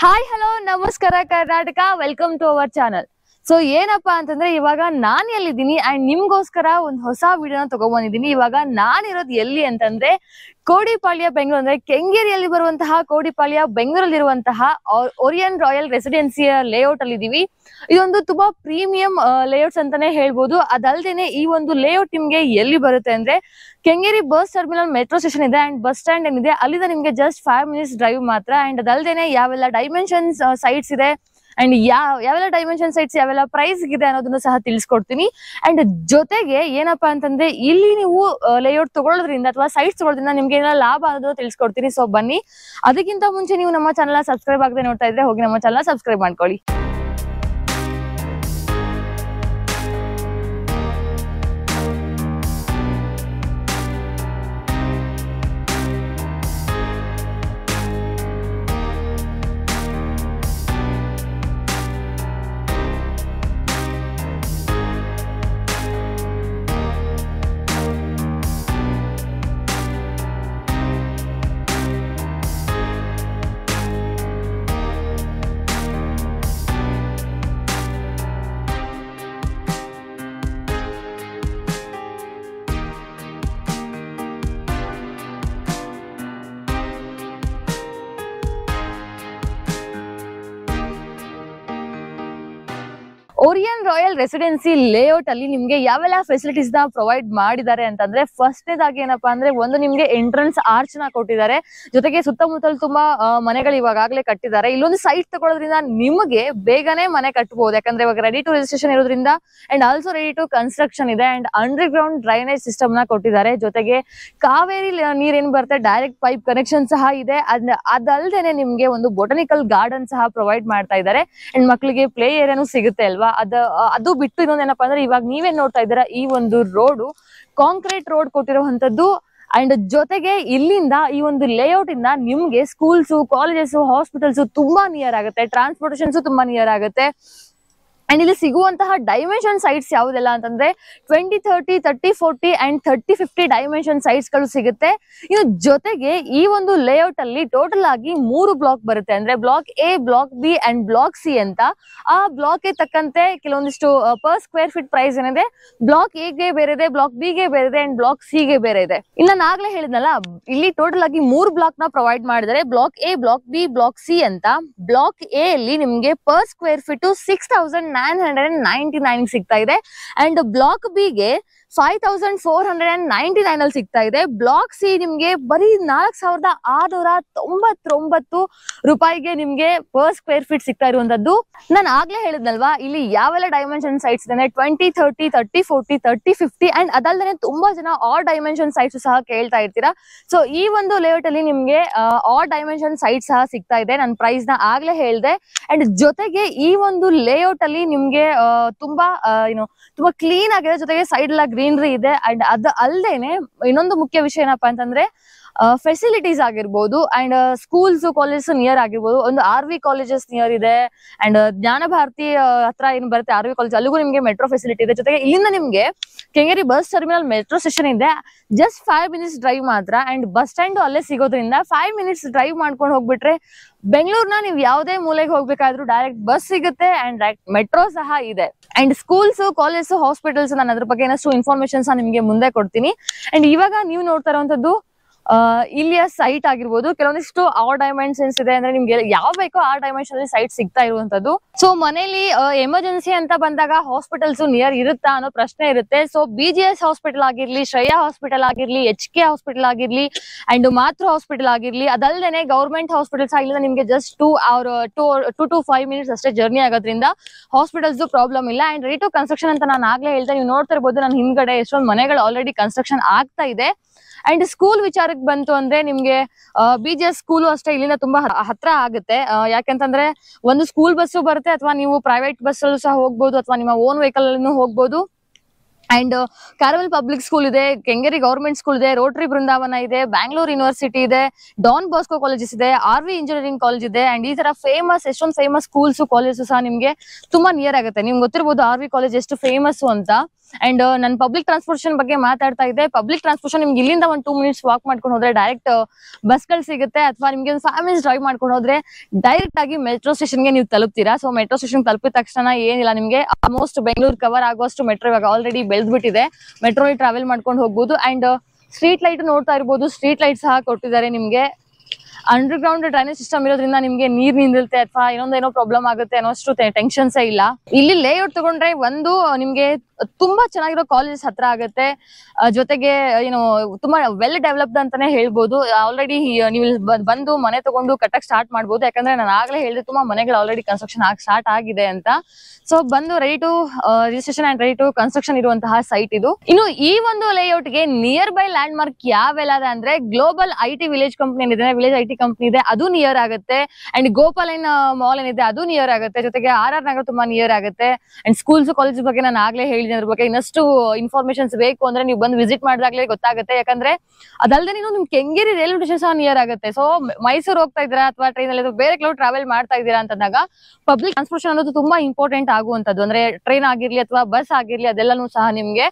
Hi hello ನಮಸ್ಕಾರ Karnataka, welcome to our channel. So ಏನಪ್ಪಾ ಅಂತಂದ್ರೆ ಇವಾಗ ನಾನ್ ಎಲ್ಲಿದ್ದೀನಿ ಅಂಡ್ ನಿಮ್ಗೋಸ್ಕರ ಒಂದು ಹೊಸ ವಿಡಿಯೋನ ತಗೊಂಡ್ಬಂದಿದ್ದೀನಿ. ಇವಾಗ ನಾನಿರೋದು ಎಲ್ಲಿ ಅಂತಂದ್ರೆ ಕೋಡಿಪಾಳ್ಯ ಬೆಂಗಳೂರು, ಅಂದ್ರೆ ಕೆಂಗೇರಿಯಲ್ಲಿ ಬರುವಂತಹ ಕೋಡಿಪಾಳ್ಯ ಬೆಂಗಳೂರಲ್ಲಿ ಇರುವಂತಹ ಓರಿಯನ್ ರಾಯಲ್ ರೆಸಿಡೆನ್ಸಿಯ ಲೇಔಟ್ ಅಲ್ಲಿ ಇದೀವಿ. ಇದೊಂದು ತುಂಬಾ ಪ್ರೀಮಿಯಂ ಲೇಔಟ್ಸ್ ಅಂತಾನೆ ಹೇಳ್ಬೋದು. ಅದಲ್ದೇನೆ ಈ ಒಂದು ಲೇಔಟ್ ನಿಮ್ಗೆ ಎಲ್ಲಿ ಬರುತ್ತೆ ಅಂದ್ರೆ Kengeri bus terminal metro station ಇದೆ ಅಂಡ್ ಬಸ್ ಸ್ಟ್ಯಾಂಡ್ ಏನಿದೆ ಅಲ್ಲಿಂದ ನಿಮ್ಗೆ ಜಸ್ಟ್ 5 minutes ಡ್ರೈವ್ ಮಾತ್ರ. ಅಂಡ್ ಅದಲ್ದೇನೆ ಯಾವೆಲ್ಲ ಡೈಮೆನ್ಷನ್ಸ್ ಸೈಟ್ಸ್ ಇದೆ ಅಂಡ್ ಯಾವೆಲ್ಲ ಡೈಮೆನ್ಷನ್ ಸೈಟ್ಸ್ ಯಾವೆಲ್ಲ ಪ್ರೈಸ್ ಇದೆ ಅನ್ನೋದನ್ನು ಸಹ ತಿಳಿಸ್ಕೊಡ್ತೀನಿ. ಅಂಡ್ ಜೊತೆಗೆ ಏನಪ್ಪಾ ಅಂತಂದ್ರೆ ಇಲ್ಲಿ ನೀವು ಲೇಔಟ್ ತಗೊಳ್ಳೋದ್ರಿಂದ ಅಥವಾ ಸೈಟ್ಸ್ ತಗೊಳ್ಳೋದ್ರಿಂದ ನಿಮ್ಗೆ ಏನೆಲ್ಲ ಲಾಭ ಅನ್ನೋದನ್ನ ತಿಳಿಸ್ಕೊಡ್ತೀನಿ. ಸೊ ಬನ್ನಿ. ಅದಕ್ಕಿಂತ ಮುಂಚೆ ನೀವು ನಮ್ಮ ಚಾನಲ್ ಸಬ್ಸ್ಕ್ರೈಬ್ ಆಗದೆ ನೋಡ್ತಾ ಇದ್ರೆ ಹೋಗಿ ನಮ್ಮ ಚಾನಲ್ ಸಬ್ಸ್ಕ್ರೈಬ್ ಮಾಡ್ಕೊಳ್ಳಿ. ಓರಿಯನ್ ರಾಯಲ್ ರೆಸಿಡೆನ್ಸಿ ಲೇಔಟ್ ಅಲ್ಲಿ ನಿಮ್ಗೆ ಯಾವೆಲ್ಲ ಫೆಸಿಲಿಟೀಸ್ ನ ಪ್ರೊವೈಡ್ ಮಾಡಿದ್ದಾರೆ ಅಂತಂದ್ರೆ ಫಸ್ಟ್ನೇದಾಗಿ ಏನಪ್ಪಾ ಅಂದ್ರೆ ಒಂದು ನಿಮ್ಗೆ ಎಂಟ್ರೆನ್ಸ್ ಆರ್ಚ್ ನ ಕೊಟ್ಟಿದ್ದಾರೆ. ಜೊತೆಗೆ ಸುತ್ತಮುತ್ತಲು ತುಂಬಾ ಮನೆಗಳು ಇವಾಗಲೇ ಕಟ್ಟಿದ್ದಾರೆ. ಇಲ್ಲೊಂದು ಸೈಟ್ ತಗೊಳ್ಳೋದ್ರಿಂದ ನಿಮಗೆ ಬೇಗನೆ ಮನೆ ಕಟ್ಟಬಹುದು, ಯಾಕಂದ್ರೆ ಇವಾಗ ರೆಡಿ ಟು ರಿಜಿಸ್ಟ್ರೇಷನ್ ಇರೋದ್ರಿಂದ and also ready to construction ಇದೆ. And underground drainage system ನ ಕೊಟ್ಟಿದ್ದಾರೆ. ಜೊತೆಗೆ ಕಾವೇರಿ ನೀರೇನ್ ಬರುತ್ತೆ ಡೈರೆಕ್ಟ್ ಪೈಪ್ ಕನೆಕ್ಷನ್ ಸಹ ಇದೆ. ಅದಲ್ದೇನೆ ನಿಮ್ಗೆ ಒಂದು ಬೊಟಾನಿಕಲ್ ಗಾರ್ಡನ್ ಸಹ ಪ್ರೊವೈಡ್ ಮಾಡ್ತಾ ಇದ್ದಾರೆ. ಅಂಡ್ ಮಕ್ಕಳಿಗೆ ಪ್ಲೇ ಏರಿಯಾನು ಸಿಗುತ್ತೆ ಅಲ್ವಾ. ಅದು ಬಿಟ್ಟು ಇನ್ನೊಂದೇನಪ್ಪಾ ಅಂದ್ರೆ ಇವಾಗ ನೀವೇನ್ ನೋಡ್ತಾ ಇದ್ದೀರಾ ಈ ಒಂದು ರೋಡ್ ಕಾಂಕ್ರೀಟ್ ರೋಡ್ ಕೊಟ್ಟಿರುವಂತದ್ದು. ಅಂಡ್ ಜೊತೆಗೆ ಇಲ್ಲಿಂದ ಈ ಒಂದು ಲೇಔಟ್ ಇಂದ ನಿಮ್ಗೆ ಸ್ಕೂಲ್ಸ್, ಕಾಲೇಜಸ್, ಹಾಸ್ಪಿಟಲ್ಸ್ ತುಂಬಾ ನಿಯರ್ ಆಗುತ್ತೆ. ಟ್ರಾನ್ಸ್ಪೋರ್ಟೇಷನ್ಸ್ ತುಂಬಾ ನಿಯರ್ ಆಗುತ್ತೆ. ಅಂಡ್ ಇಲ್ಲಿ ಸಿಗುವಂತಹ ಡೈಮೆನ್ಷನ್ ಸೈಟ್ಸ್ ಯಾವುದೆಲ್ಲ ಅಂತಂದ್ರೆ 20, 30, 30, 40 ಅಂಡ್ 30, 50 ಡೈಮೆನ್ಷನ್ ಸೈಟ್ಸ್ ಗಳು ಸಿಗುತ್ತೆ. ಇನ್ನು ಜೊತೆಗೆ ಈ ಒಂದು ಲೇಔಟ್ ಅಲ್ಲಿ ಟೋಟಲ್ ಆಗಿ 3 ಬ್ಲಾಕ್ ಬರುತ್ತೆ. ಅಂದ್ರೆ block A, block B and block C ಅಂತ. ಆ ಬ್ಲಾಕ್ ಗೆ ತಕ್ಕಂತೆ ಕೆಲವೊಂದಿಷ್ಟು ಪರ್ ಸ್ಕ್ವೇರ್ ಫೀಟ್ ಪ್ರೈಸ್ ಏನಿದೆ ಬ್ಲಾಕ್ ಎ ಗೆ ಬೇರೆ ಇದೆ, ಬ್ಲಾಕ್ ಬಿ ಗೆ ಬೇರೆ ಇದೆ ಅಂಡ್ ಬ್ಲಾಕ್ ಸಿ ಗೆ ಬೇರೆ ಇದೆ. ಇನ್ನ ನಾನು ಆಗ್ಲೇ ಹೇಳಿದ್ನಲ್ಲ, ಇಲ್ಲಿ ಟೋಟಲ್ ಆಗಿ 3 ಬ್ಲಾಕ್ ನ ಪ್ರೊವೈಡ್ ಮಾಡಿದರೆ block A, block B, block C ಅಂತ. ಬ್ಲಾಕ್ ಎ ಅಲ್ಲಿ ನಿಮ್ಗೆ ಪರ್ ಸ್ಕ್ವೇರ್ ಫೀಟ್ 6,999 ಸಿಗ್ತಾ ಇದೆ. ಅಂಡ್ ಬ್ಲಾಕ್ ಬಿ ಗೆ 5,499 ಅಲ್ಲಿ ಸಿಗ್ತಾ ಇದೆ. ಬ್ಲಾಕ್ ಸಿ ನಿಮ್ಗೆ ಬರೀ 4,699 ರೂಪಾಯಿಗೆ ನಿಮ್ಗೆ ಪರ್ ಸ್ಕ್ವೇರ್ ಫೀಟ್ ಸಿಗ್ತಾ ಇರುವಂತದ್ದು. ನಾನು ಆಗ್ಲೇ ಹೇಳಿದ್ನಲ್ವಾ, ಇಲ್ಲಿ ಯಾವೆಲ್ಲ ಡೈಮೆನ್ಷನ್ ಸೈಟ್ಸ್ ಇದೆ 20, 30, 30, 40, 30, 50 ಅಂಡ್ ಅದಲ್ದೇ ತುಂಬಾ ಜನ ಆಲ್ ಡೈಮೆನ್ಷನ್ ಸೈಟ್ಸ್ ಸಹ ಕೇಳ್ತಾ ಇರ್ತೀರಾ. ಸೊ ಈ ಒಂದು ಲೇಔಟ್ ಅಲ್ಲಿ ನಿಮ್ಗೆ ಆಲ್ ಡೈಮೆನ್ಷನ್ ಸೈಟ್ ಸಹ ಸಿಗ್ತಾ ಇದೆ. ನಾನು ಪ್ರೈಸ್ ನ ಆಗ್ಲೇ ಹೇಳ್ದೆ. ಅಂಡ್ ಜೊತೆಗೆ ಈ ಒಂದು ಲೇಔಟ್ ಅಲ್ಲಿ ನಿಮ್ಗೆ ತುಂಬಾ ತುಂಬಾ ಕ್ಲೀನ್ ಆಗಿದೆ. ಜೊತೆಗೆ ಸೈಡ್ ಎಲ್ಲ ಗ್ರೀನರಿ ಇದೆ. ಅಂಡ್ ಅದು ಅಲ್ದೇನೆ ಇನ್ನೊಂದು ಮುಖ್ಯ ವಿಷಯ ಏನಪ್ಪಾ ಅಂತಂದ್ರೆ ಫೆಸಿಲಿಟೀಸ್ ಆಗಿರ್ಬೋದು ಅಂಡ್ ಸ್ಕೂಲ್ಸ್, ಕಾಲೇಜಸ್ ನಿಯರ್ ಆಗಿರ್ಬೋದು. ಒಂದು RV ಕಾಲೇಜಸ್ ನಿಯರ್ ಇದೆ. ಅಂಡ್ ಜ್ಞಾನ ಭಾರತಿ ಹತ್ರ ಏನ್ ಬರುತ್ತೆ RV ಕಾಲೇಜ್, ಅಲ್ಲಿಗೂ ನಿಮ್ಗೆ ಮೆಟ್ರೋ ಫೆಸಿಲಿಟಿ ಇದೆ. ಜೊತೆಗೆ ಇಲ್ಲಿಂದ ನಿಮ್ಗೆ Kengeri bus terminal metro station ಇದೆ, ಜಸ್ಟ್ 5 minutes ಡ್ರೈವ್ ಮಾತ್ರ. ಅಂಡ್ ಬಸ್ ಸ್ಟ್ಯಾಂಡ್ ಅಲ್ಲೇ ಸಿಗೋದ್ರಿಂದ 5 minutes ಡ್ರೈವ್ ಮಾಡ್ಕೊಂಡು ಹೋಗ್ಬಿಟ್ರೆ ಬೆಂಗಳೂರ್ನ ನೀವು ಯಾವುದೇ ಮೂಲೆಗೆ ಹೋಗ್ಬೇಕಾದ್ರೂ ಡೈರೆಕ್ಟ್ ಬಸ್ ಸಿಗುತ್ತೆ ಅಂಡ್ ಡೈರೆಕ್ಟ್ ಮೆಟ್ರೋ ಸಹ ಇದೆ. ಅಂಡ್ ಸ್ಕೂಲ್ಸ್, ಕಾಲೇಜ್, ಹಾಸ್ಪಿಟಲ್ಸ್ ನಾನು ಅದ್ರ ಬಗ್ಗೆ ಏನಷ್ಟು ಇನ್ಫಾರ್ಮೇಶನ್ ನಿಮ್ಗೆ ಮುಂದೆ ಕೊಡ್ತೀನಿ. ಅಂಡ್ ಇವಾಗ ನೀವು ನೋಡ್ತಾ ಇರುವಂತದ್ದು ಇಲ್ಲಿಯ ಸೈಟ್ ಆಗಿರ್ಬೋದು. ಕೆಲವೊಂದಿಷ್ಟು ಆರ್ ಡೈಮೆನ್ಷನ್ಸ್ ಇದೆ, ಅಂದ್ರೆ ನಿಮ್ಗೆ ಯಾವ ಬೇಕೋ ಆ ಡೈಮೆನ್ಷನ್ ಅಲ್ಲಿ ಸೈಟ್ ಸಿಗ್ತಾ ಇರುವಂತದ್ದು. ಸೊ ಮನೇಲಿ ಎಮರ್ಜೆನ್ಸಿ ಅಂತ ಬಂದಾಗ ಹಾಸ್ಪಿಟಲ್ಸ್ ನಿಯರ್ ಇರುತ್ತಾ ಅನ್ನೋ ಪ್ರಶ್ನೆ ಇರುತ್ತೆ. ಸೊ BGS ಹಾಸ್ಪಿಟಲ್ ಆಗಿರ್ಲಿ, ಶ್ರೇಯಾ ಹಾಸ್ಪಿಟಲ್ ಆಗಿರ್ಲಿ, HK ಹಾಸ್ಪಿಟಲ್ ಆಗಿರ್ಲಿ ಅಂಡ್ ಮಾತೃ ಹಾಸ್ಪಿಟಲ್ ಆಗಿರ್ಲಿ, ಅದಲ್ದೇನೆ ಗವರ್ಮೆಂಟ್ ಹಾಸ್ಪಿಟಲ್ಸ್ ಆಗಿಲ್ಲ ನಿಮ್ಗೆ ಜಸ್ಟ್ 2 to 5 minutes ಅಷ್ಟೇ ಜರ್ನಿ ಆಗೋದ್ರಿಂದ ಹಾಸ್ಪಿಟಲ್ಸ್ ಪ್ರಾಬ್ಲಮ್ ಇಲ್ಲ. ಅಂಡ್ ರೆಡಿ ಟು ಕನ್ಸ್ಟ್ರಕ್ಷನ್ ಅಂತ ನಾನು ಆಗ್ಲೇ ಹೇಳ್ದೆ. ನೀವು ನೋಡ್ತಾ ಇರ್ಬೋದು ನನ್ನ ಹಿಂದ್ಗಡೆ ಎಷ್ಟೊಂದು ಮನೆಗಳು ಆಲ್ರೆಡಿ ಕನ್ಸ್ಟ್ರಕ್ಷನ್ ಆಗ್ತಾ ಇದೆ. ಅಂಡ್ ಸ್ಕೂಲ್ ವಿಚಾರಕ್ಕೆ ಬಂತು ಅಂದ್ರೆ ನಿಮ್ಗೆ BGS ಸ್ಕೂಲು ಅಷ್ಟೇ ಇಲ್ಲಿಂದ ತುಂಬಾ ಹತ್ರ ಆಗುತ್ತೆ. ಯಾಕೆಂತಂದ್ರೆ ಒಂದು ಸ್ಕೂಲ್ ಬಸ್ಸು ಬರುತ್ತೆ, ಅಥವಾ ನೀವು ಪ್ರೈವೇಟ್ ಬಸ್ ಅಲ್ಲೂ ಸಹ ಹೋಗ್ಬೋದು, ಅಥವಾ ನಿಮ್ಮ ಓನ್ ವೆಹಿಕಲ್ ಅಲ್ಲೂ ಹೋಗ್ಬೋದು. ಅಂಡ್ ಕ್ಯಾರವಲ್ ಪಬ್ಲಿಕ್ ಸ್ಕೂಲ್ ಇದೆ, ಕೆಂಗೇರಿ ಗವರ್ಮೆಂಟ್ ಸ್ಕೂಲ್ ಇದೆ, ರೋಟರಿ ಬೃಂದಾವನ ಇದೆ, ಬ್ಯಾಂಗ್ಳೂರ್ ಯೂನಿವರ್ಸಿಟಿ ಇದೆ, ಡಾನ್ ಬಾಸ್ಕೋ ಕಾಲೇಜಸ್ ಇದೆ, RV ಇಂಜಿನಿಯರಿಂಗ್ ಕಾಲೇಜ್ ಇದೆ. ಅಂಡ್ ಈ ತರ ಎಷ್ಟೊಂದು ಫೇಮಸ್ ಸ್ಕೂಲ್ಸ್, ಕಾಲೇಜಸ್ ಸಹ ನಿಮ್ಗೆ ತುಂಬಾ ನಿಯರ್ ಆಗುತ್ತೆ. ನಿಮ್ಗೆ ಗೊತ್ತಿರಬಹುದು RV ಕಾಲೇಜ್ ಎಷ್ಟು ಫೇಮಸ್ ಅಂತ. ಅಂಡ್ ನಾನು ಪಬ್ಲಿಕ್ ಟ್ರಾನ್ಸ್ಪೋರ್ಟೇಷನ್ ಬಗ್ಗೆ ಮಾತಾಡ್ತಾ ಇದ್ದೆ. ಪಬ್ಲಿಕ್ ಟ್ರಾನ್ಸ್ಪೋರ್ಟೇಷನ್ ನಿಮ್ಗೆ ಇಲ್ಲಿಂದ ಒಂದು 2 ಮಿನಿಟ್ಸ್ ವಾಕ್ ಮಾಡ್ಕೊಂಡು ಹೋದ್ರೆ ಡೈರೆಕ್ಟ್ ಬಸ್ಗಳು ಸಿಗುತ್ತೆ, ಅಥವಾ ನಿಮ್ಗೆ ಒಂದು 5 ಮಿನಿಟ್ಸ್ ಡ್ರೈವ್ ಮಾಡ್ಕೊಂಡು ಹೋದ್ರೆ ಡೈರೆಕ್ಟ್ ಆಗಿ ಮೆಟ್ರೋ ಸ್ಟೇಷನ್ಗೆ ನೀವು ತಲುಪ್ತೀರಾ. ಸೊ ಮೆಟ್ರೋ ಸ್ಟೇಷನ್ ತಲುಪಿದ ತಕ್ಷಣ ಏನಿಲ್ಲ, ನಿಮ್ಗೆ ಆಲ್ಮೋಸ್ಟ್ ಬೆಂಗಳೂರು ಕವರ್ ಆಗುವಷ್ಟು ಮೆಟ್ರೋ ಇವಾಗ ಆಲ್ರೆಡಿ ಬೆಳೆದ್ಬಿಟ್ಟಿದೆ. ಮೆಟ್ರೋ ಟ್ರಾವೆಲ್ ಮಾಡ್ಕೊಂಡು ಹೋಗ್ಬೋದು. ಅಂಡ್ ಸ್ಟ್ರೀಟ್ ಲೈಟ್ ನೋಡ್ತಾ ಇರ್ಬೋದು, ಸ್ಟ್ರೀಟ್ ಲೈಟ್ ಸಹ ಕೊಟ್ಟಿದ್ದಾರೆ ನಿಮ್ಗೆ. ಅಂಡರ್ ಗ್ರೌಂಡ್ ಡ್ರೈನೇಜ್ ಸಿಸ್ಟಮ್ ಇರೋದ್ರಿಂದ ನಿಮ್ಗೆ ನೀರ್ ನಿಂದಿರುತ್ತೆ ಅಥವಾ ಏನೋ ಪ್ರಾಬ್ಲಮ್ ಆಗುತ್ತೆ ಅನ್ನೋಷ್ಟು ಟೆನ್ಷನ್ಸ್ ಇಲ್ಲ. ಇಲ್ಲಿ ಲೇಔಟ್ ತಗೊಂಡ್ರೆ ಒಂದು ನಿಮ್ಗೆ ತುಂಬಾ ಚೆನ್ನಾಗಿರೋ ಕಾಲೇಜಸ್ ಹತ್ರ ಆಗುತ್ತೆ, ಜೊತೆಗೆ ಏನು ತುಂಬಾ ವೆಲ್ ಡೆವಲಪ್ಡ್ ಅಂತಾನೆ ಹೇಳ್ಬೋದು. ಆಲ್ರೆಡಿ ನೀವು ಬಂದು ಮನೆ ತಗೊಂಡು ಕಟ್ಟಕ್ ಸ್ಟಾರ್ಟ್ ಮಾಡ್ಬೋದು, ಯಾಕಂದ್ರೆ ನಾನು ಆಗ್ಲೇ ಹೇಳಿದೆ ತುಂಬಾ ಮನೆಗಳು ಆಲ್ರೆಡಿ ಕನ್ಸ್ಟ್ರಕ್ಷನ್ ಸ್ಟಾರ್ಟ್ ಆಗಿದೆ ಅಂತ. ಸೊ ಬಂದು ready to registration and ready to construction ಇರುವಂತಹ ಸೈಟ್ ಇದು. ಇನ್ನು ಈ ಒಂದು ಲೇಔಟ್ ಗೆ ನಿಯರ್ ಬೈ ಲ್ಯಾಂಡ್ ಮಾರ್ಕ್ ಯಾವೆಲ್ಲ ಅಂದ್ರೆ ಗ್ಲೋಬಲ್ IT ವಿಲೇಜ್ ಕಂಪನಿ ಏನಿದೆ, ವಿಲೇಜ್ IT ಕಂಪನಿ ಇದೆ, ಅದು ನಿಯರ್ ಆಗುತ್ತೆ. ಅಂಡ್ ಗೋಪಾಲನ್ ಮಾಲ್ ಏನಿದೆ ಅದು ನಿಯರ್ ಆಗುತ್ತೆ. ಜೊತೆಗೆ RR ನಗರ ತುಂಬಾ ನಿಯರ್ ಆಗುತ್ತೆ. ಅಂಡ್ ಸ್ಕೂಲ್ಸ್ ಕಾಲೇಜ್ ಬಗ್ಗೆ ನಾನು ಆಗ್ಲೇ ಹೇಳಿದೆ, ಅದ್ರ ಬಗ್ಗೆ ಇನ್ನಷ್ಟು ಇನ್ಫಾರ್ಮೇಶನ್ಸ್ ಬೇಕು ಅಂದ್ರೆ ನೀವು ಬಂದು ವಿಸಿಟ್ ಮಾಡಿದಾಗ್ಲೇ ಗೊತ್ತಾಗುತ್ತೆ. ಯಾಕಂದ್ರೆ ಅದಲ್ಲದೆ ನಿಮ್ ಕೆಂಗೇರಿ ರೈಲ್ವೆ ಸ್ಟೇಷನ್ ಸಹ ನಿಯರ್ ಆಗುತ್ತೆ. ಸೊ ಮೈಸೂರು ಹೋಗ್ತಾ ಇದ್ದೀರಾ ಅಥವಾ ಟ್ರೈನ್ ಅಲ್ಲಿ ಬೇರೆ ಕೆಲವು ಟ್ರಾವೆಲ್ ಮಾಡ್ತಾ ಇದ್ದೀರಾ ಅಂತಂದಾಗ ಪಬ್ಲಿಕ್ ಟ್ರಾನ್ಸ್ಪೋರ್ಟೇಷನ್ ಅನ್ನೋದು ತುಂಬಾ ಇಂಪಾರ್ಟೆಂಟ್ ಆಗುವಂತದ್ದು. ಅಂದ್ರೆ ಟ್ರೈನ್ ಆಗಿರ್ಲಿ ಅಥವಾ ಬಸ್ ಆಗಿರ್ಲಿ ಅದೆಲ್ಲಾನು ಸಹ ನಿಮ್ಗೆ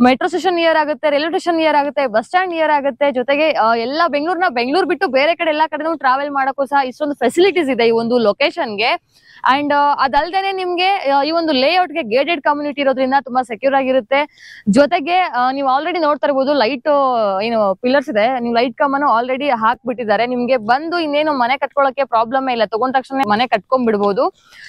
ಮೆಟ್ರೋ ಸ್ಟೇಷನ್ ನಿಯರ್ ಆಗುತ್ತೆ, ರೈಲ್ವೆ ಸ್ಟೇಷನ್ ನಿಯರ್ ಆಗುತ್ತೆ, ಬಸ್ ಸ್ಟ್ಯಾಂಡ್ ನಿಯರ್ ಆಗುತ್ತೆ. ಜೊತೆಗೆ ಎಲ್ಲ ಬೆಂಗಳೂರು ಬಿಟ್ಟು ಬೇರೆ ಕಡೆ ಎಲ್ಲಾ ಕಡೆ ಟ್ರಾವೆಲ್ ಮಾಡಕ್ಕೂ ಸಹ ಇಷ್ಟೊಂದು ಫೆಸಿಲಿಟೀಸ್ ಇದೆ ಈ ಒಂದು ಲೊಕೇಶನ್ಗೆ. ಅಂಡ್ ಅದಲ್ದೇನೆ ನಿಮ್ಗೆ ಈ ಒಂದು ಲೇಔಟ್ ಗೆ ಗೇಟೆಡ್ ಕಮ್ಯುನಿಟಿ ಇರೋದ್ರಿಂದ ತುಂಬಾ ಸೆಕ್ಯೂರ್ ಆಗಿರುತ್ತೆ. ಜೊತೆಗೆ ನೀವು ಆಲ್ರೆಡಿ ನೋಡ್ತಾ ಇರ್ಬೋದು ಲೈಟ್ ಏನು ಪಿಲ್ಲರ್ಸ್ ಇದೆ, ನೀವು ಲೈಟ್ ಕಮ್ಮನು ಆಲ್ರೆಡಿ ಹಾಕ್ಬಿಟ್ಟಿದ್ದಾರೆ. ನಿಮ್ಗೆ ಬಂದು ಇನ್ನೇನು ಮನೆ ಕಟ್ಕೊಳ್ಳೋಕೆ ಪ್ರಾಬ್ಲಮ್ ಇಲ್ಲ, ತಗೊಂಡ ತಕ್ಷಣ ಮನೆ ಕಟ್ಕೊಂಡ್ ಬಿಡ್ಬೋದು.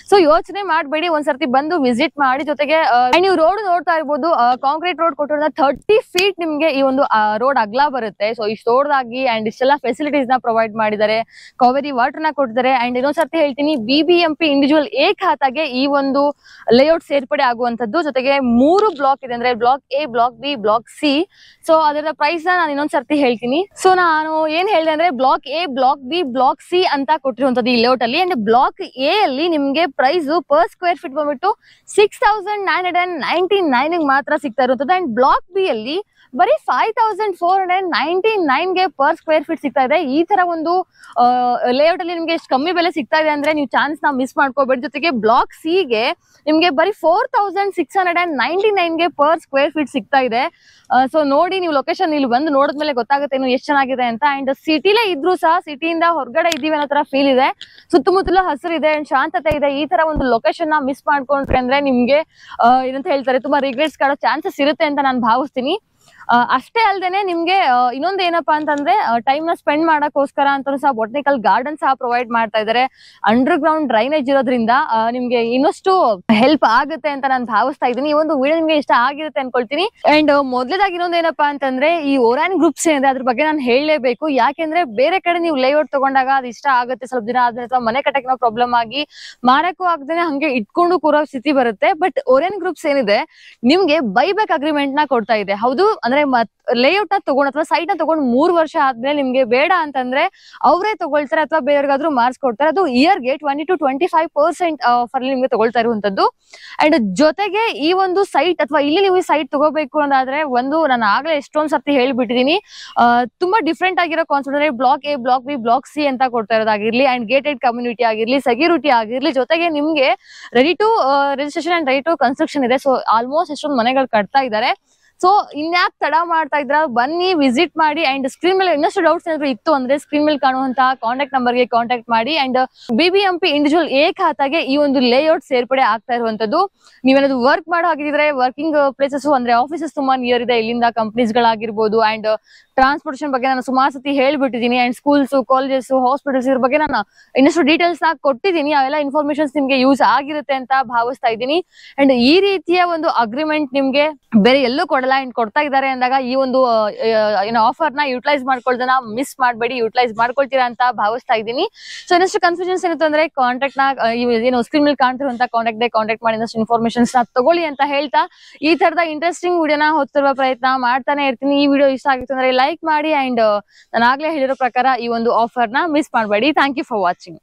ಸೊ ಯೋಚನೆ ಮಾಡ್ಬೇಡಿ, ಒಂದ್ಸರ್ತಿ ಬಂದು ವಿಸಿಟ್ ಮಾಡಿ. ಜೊತೆಗೆ ನೀವು ರೋಡ್ ನೋಡ್ತಾ ಇರ್ಬೋದು, ಕಾಂಕ್ರೀಟ್ ರೋಡ್ ಕೊಟ್ಟಿರೋದ್ರಿಂದ 30 ಫೀಟ್ ನಿಮ್ಗೆ ಈ ಒಂದು ರೋಡ್ ಅಗ್ಲ ಬರುತ್ತೆ. ಸೊ ಇಷ್ಟು ದೊಡ್ಡದಾಗಿ ಅಂಡ್ ಇಷ್ಟೆಲ್ಲ ಫೆಸಿಲಿಟೀಸ್ ನ ಪ್ರೊವೈಡ್ ಮಾಡಿದ್ದಾರೆ, ಕಾವೇರಿ ವಾಟರ್ ನ ಕೊಟ್ಟಿದ್ದಾರೆ. ಅಂಡ್ ಇನ್ನೊಂದ್ಸರ್ತಿ ಹೇಳ್ತೀನಿ, BBMP ಇಂಡಿವಿಜುವಲ್ A ಖಾತಾಗೆ ಈ ಒಂದು ಲೇಔಟ್ ಸೇರ್ಪಡೆ ಆಗುವಂತದ್ದು. ಜೊತೆಗೆ 3 ಬ್ಲಾಕ್ ಇದೆ, ಅಂದ್ರೆ block A, block B, block C. So ಅದರ ಪ್ರೈಸ್ ನಾನು ಇನ್ನೊಂದ್ಸರ್ತಿ ಹೇಳ್ತೀನಿ. ಸೊ ನಾನು ಏನ್ ಹೇಳಿದೆ ಅಂದ್ರೆ block A, block B, block C ಅಂತ ಕೊಟ್ಟಿರುವಂತದ್ದು ಈ ಲೇಔಟ್ ಅಲ್ಲಿ. ಅಂಡ್ ಬ್ಲಾಕ್ A ಅಲ್ಲಿ ನಿಮ್ಗೆ ಪ್ರೈಸ್ ಪರ್ ಸ್ಕ್ವೇರ್ ಫೀಟ್ ಬಂದ್ಬಿಟ್ಟು 6999 ಮಾತ್ರ ಸಿಗ್ತಾ ಇರುವಂತದ್ದು. ಅಂಡ್ ಬ್ಲಾಕ್ B ಅಲ್ಲಿ ಬರೀ 5499 ಗೆ ಪರ್ ಸ್ಕ್ವೇರ್ ಫೀಟ್ ಸಿಗ್ತಾ ಇದೆ. ಈ ತರ ಒಂದು ಲೇಔಟ್ ಅಲ್ಲಿ ನಿಮ್ಗೆ ಎಷ್ಟು ಕಮ್ಮಿ ಬೆಲೆ ಸಿಗ್ತಾ ಇದೆ ಅಂದ್ರೆ ನೀವು ಚಾನ್ಸ್ ನ ಮಿಸ್ ಮಾಡ್ಕೋಬೇಡಿ. ಜೊತೆಗೆ ಬ್ಲಾಕ್ C ಗೆ ನಿಮ್ಗೆ ಬರೀ 4699 ಗೆ ಪರ್ ಸ್ಕ್ವೇರ್ ಫೀಟ್ ಸಿಗ್ತಾ ಇದೆ. ಸೊ ನೋಡಿ, ನೀವು ಲೊಕೇಶನ್ ಇಲ್ಲಿ ಬಂದು ನೋಡಿದ್ಮೇಲೆ ಗೊತ್ತಾಗುತ್ತೆ ಇನ್ನು ಎಷ್ಟು ಚೆನ್ನಾಗಿದೆ ಅಂತ. ಅಂಡ್ ಸಿಟಿಲೇ ಇದ್ರು ಸಹ ಸಿಟಿಯಿಂದ ಹೊರಗಡೆ ಇದೀವಿ ಅನ್ನೋ ತರ ಫೀಲ್ ಇದೆ. ಸುತ್ತಮುತ್ತಲ ಹಸಿರು ಇದೆ ಅಂಡ್ ಶಾಂತತೆ ಇದೆ. ಈ ತರ ಒಂದು ಲೊಕೇಶನ್ ನ ಮಿಸ್ ಮಾಡ್ಕೊಂಡ್ರೆ ಅಂದ್ರೆ ನಿಮ್ಗೆ ಏನಂತ ಹೇಳ್ತಾರೆ, ತುಂಬಾ ರಿಗ್ರೆಟ್ಸ್ ಕಾಡೋ ಚಾನ್ಸಸ್ ಇರುತ್ತೆ ಅಂತ ನಾನು ಭಾವಿಸ್ತೀನಿ. ಅಷ್ಟೇ ಅಲ್ದೇನೆ ನಿಮ್ಗೆ ಇನ್ನೊಂದು ಏನಪ್ಪಾ ಅಂತಂದ್ರೆ ಟೈಮ್ ನ ಸ್ಪೆಂಡ್ ಮಾಡಕ್ಕೋಸ್ಕರ ಅಂತ ಸಹ ಬೊಟನಿಕಲ್ ಗಾರ್ಡನ್ ಸಹ ಪ್ರೊವೈಡ್ ಮಾಡ್ತಾ ಇದ್ದಾರೆ. ಅಂಡರ್ ಗ್ರೌಂಡ್ ಡ್ರೈನೇಜ್ ಇರೋದ್ರಿಂದ ನಿಮ್ಗೆ ಇನ್ನಷ್ಟು ಹೆಲ್ಪ್ ಆಗುತ್ತೆ ಅಂತ ನಾನು ಭಾವಿಸ್ತಾ ಇದ್ದೀನಿ. ಈ ಒಂದು ವಿಡಿಯೋ ನಿಮ್ಗೆ ಇಷ್ಟ ಆಗಿರುತ್ತೆ ಅನ್ಕೊಳ್ತೀನಿ. ಅಂಡ್ ಮೊದಲೇದಾಗಿ ಇನ್ನೊಂದು ಏನಪ್ಪಾ ಅಂತಂದ್ರೆ ಈ ಓರಾನ್ ಗ್ರೂಪ್ಸ್ ಏನಿದೆ ಅದ್ರ ಬಗ್ಗೆ ನಾನು ಹೇಳಲೇಬೇಕು. ಯಾಕೆಂದ್ರೆ ಬೇರೆ ಕಡೆ ನೀವು ಲೇಔಟ್ ತಗೊಂಡಾಗ ಅದು ಇಷ್ಟ ಆಗುತ್ತೆ, ಸ್ವಲ್ಪ ದಿನ ಆದ್ಮೇಲೆ ಅಥವಾ ಮನೆ ಕಟ್ಟಕ್ಕೆ ಪ್ರಾಬ್ಲಮ್ ಆಗಿ ಮಾರಕ್ಕೂ ಆಗದೇನೆ ಹಂಗೆ ಇಟ್ಕೊಂಡು ಕೂರೋ ಸ್ಥಿತಿ ಬರುತ್ತೆ. ಬಟ್ ಓರಾನ್ ಗ್ರೂಪ್ಸ್ ಏನಿದೆ ನಿಮ್ಗೆ ಬೈಬ್ಯಾಕ್ ಅಗ್ರಿಮೆಂಟ್ ನ ಕೊಡ್ತಾ ಇದೆ. ಹೌದು, ಅಂದ್ರೆ ಲೇಔಟ್ ನ ತಗೊಂಡ್ ಅಥವಾ ಸೈಟ್ ನ ತಗೊಂಡ್ 3 ವರ್ಷ ಆದ್ಮೇಲೆ ನಿಮ್ಗೆ ಬೇಡ ಅಂತಂದ್ರೆ ಅವರೇ ತಗೊಳ್ತಾರೆ ಅಥವಾ ಬೇರೆಗಾದ್ರೂ ಮಾರ್ಸ್ಕೊಡ್ತಾರೆ. ಅದು ಇಯರ್ಗೆ 20 to 25% ಆಫರ್ ನಿಮ್ಗೆ ತಗೊಳ್ತಾ ಇರುವಂತದ್ದು. ಅಂಡ್ ಜೊತೆಗೆ ಈ ಒಂದು ಸೈಟ್ ಅಥವಾ ಇಲ್ಲಿ ನೀವು ಸೈಟ್ ತಗೋಬೇಕು ಅಂತಾದ್ರೆ ಒಂದು ನಾನು ಆಗ್ಲೇ ಎಷ್ಟೊಂದ್ ಸರ್ತಿ ಹೇಳ್ಬಿಟ್ಟಿದೀನಿ, ತುಂಬಾ ಡಿಫ್ರೆಂಟ್ ಆಗಿರೋ ಕಾನ್ಸೆಪ್ಟ್ ಅಂದ್ರೆ block A, block B, block C ಅಂತ ಕೊಡ್ತಾ ಇರೋದಾಗಿರ್ಲಿ, ಅಂಡ್ ಗೇಟೆಡ್ ಕಮ್ಯುನಿಟಿ ಆಗಿರ್ಲಿ, ಸೆಕ್ಯೂರಿಟಿ ಆಗಿರ್ಲಿ, ಜೊತೆಗೆ ನಿಮ್ಗೆ ready to registration and ready to construction ಇದೆ. ಸೊ ಆಲ್ಮೋಸ್ಟ್ ಎಷ್ಟೊಂದು ಮನೆಗಳು ಕಟ್ತಾ ಇದ್ದಾರೆ. ಸೊ ಇನ್ಯಾಕ್ ತಡ ಮಾಡ್ತಾ ಇದ್ರ, ಬನ್ನಿ ವಿಸಿಟ್ ಮಾಡಿ. ಅಂಡ್ ಸ್ಕ್ರೀನ್ ಮೇಲೆ ಇನ್ನಷ್ಟು ಡೌಟ್ಸ್ ಏನಾದ್ರು ಇತ್ತು ಅಂದ್ರೆ ಸ್ಕ್ರೀನ್ ಮೇಲೆ ಕಾಣುವಂತಹ ಕಾಂಟ್ಯಾಕ್ಟ್ ನಂಬರ್ಗೆ ಕಾಂಟ್ಯಾಕ್ಟ್ ಮಾಡಿ. ಅಂಡ್ BBMP ಇಂಡಿವಿಜುವಲ್ A ಖಾತಾಗೆ ಈ ಒಂದು ಲೇಔಟ್ ಸೇರ್ಪಡೆ ಆಗ್ತಾ ಇರುವಂತದ್ದು. ನೀವೇನಾದ್ರು ವರ್ಕ್ ಮಾಡೋ ಹಾಗಿದ್ರೆ ವರ್ಕಿಂಗ್ ಪ್ಲೇಸಸ್ ಅಂದ್ರೆ ಆಫೀಸಸ್ ತುಂಬಾ ನಿಯರ್ ಇದೆ ಇಲ್ಲಿಂದ, ಕಂಪನೀಸ್ ಗಳಾಗಿರ್ಬೋದು. ಅಂಡ್ ಟ್ರಾನ್ಸ್ಪೋರ್ಟೇಷನ್ ಬಗ್ಗೆ ನಾನು ಸುಮಾರು ಸತಿ ಹೇಳ್ಬಿಟ್ಟಿದ್ದೀನಿ. ಅಂಡ್ ಸ್ಕೂಲ್ಸ್, ಕಾಲೇಜಸ್, ಹಾಸ್ಪಿಟಲ್ಸ್ ಇದ್ರ ಬಗ್ಗೆ ನಾನು ಇನ್ನಷ್ಟು ಡೀಟೇಲ್ಸ್ ನ ಕೊಟ್ಟಿದ್ದೀನಿ. ಅವೆಲ್ಲ ಇನ್ಫಾರ್ಮೇಶನ್ಸ್ ನಿಮ್ಗೆ ಯೂಸ್ ಆಗಿರುತ್ತೆ ಅಂತ ಭಾವಿಸ್ತಾ ಇದ್ದೀನಿ. ಅಂಡ್ ಈ ರೀತಿಯ ಒಂದು ಅಗ್ರಿಮೆಂಟ್ ನಿಮ್ಗೆ ಬೇರೆ ಎಲ್ಲೂ ಕೊಡಲ್ಲ. ಅಂಡ್ ಕೊಡ್ತಾ ಇದ್ದಾರೆ ಅಂದಾಗ ಈ ಒಂದು ಆಫರ್ ನ ಯುಟಿಲೈಸ್ ಮಾಡ್ಕೊಳ್ಳೋದನ್ನ ಮಿಸ್ ಮಾಡಬೇಡಿ, ಯುಟಿಲೈಸ್ ಮಾಡ್ಕೊಳ್ತೀರಾ ಅಂತ ಭಾವಿಸ್ತಾ ಇದ್ದೀನಿ. ಸೊ ಇನ್ನಷ್ಟು ಕನ್ಫ್ಯೂಷನ್ಸ್ ಏನಿತ್ತು ಅಂದ್ರೆ ಕಾಂಟ್ಯಾಕ್ಟ್ ನ ಸ್ಕ್ರೀನ್ ಮೇಲೆ ಕಾಣ್ತಿರುವಂತ ಕಾಂಟ್ಯಾಕ್ಟ್ ಮಾಡಿ ಇನ್ನಷ್ಟು ಇನ್ಫಾರ್ಮೇಶನ್ಸ್ ನ ತಗೊಳ್ಳಿ ಅಂತ ಹೇಳ್ತಾ ಈ ತರದ ಇಂಟ್ರೆಸ್ಟಿಂಗ್ ವಿಡಿಯೋನ ಹೊತ್ತಿರುವ ಪ್ರಯತ್ನ ಮಾಡ್ತಾನೆ ಇರ್ತೀನಿ. ಈ ವಿಡಿಯೋ ಇಷ್ಟ ಆಗಿತ್ತು ಅಂದ್ರೆ ಲೈಕ್ ಮಾಡಿ. ಅಂಡ್ ನಾನು ಆಗ್ಲೇ ಹೇಳಿರೋ ಪ್ರಕಾರ ಈ ಒಂದು ಆಫರ್ ನ ಮಿಸ್ ಮಾಡಬೇಡಿ. Thank you for watching.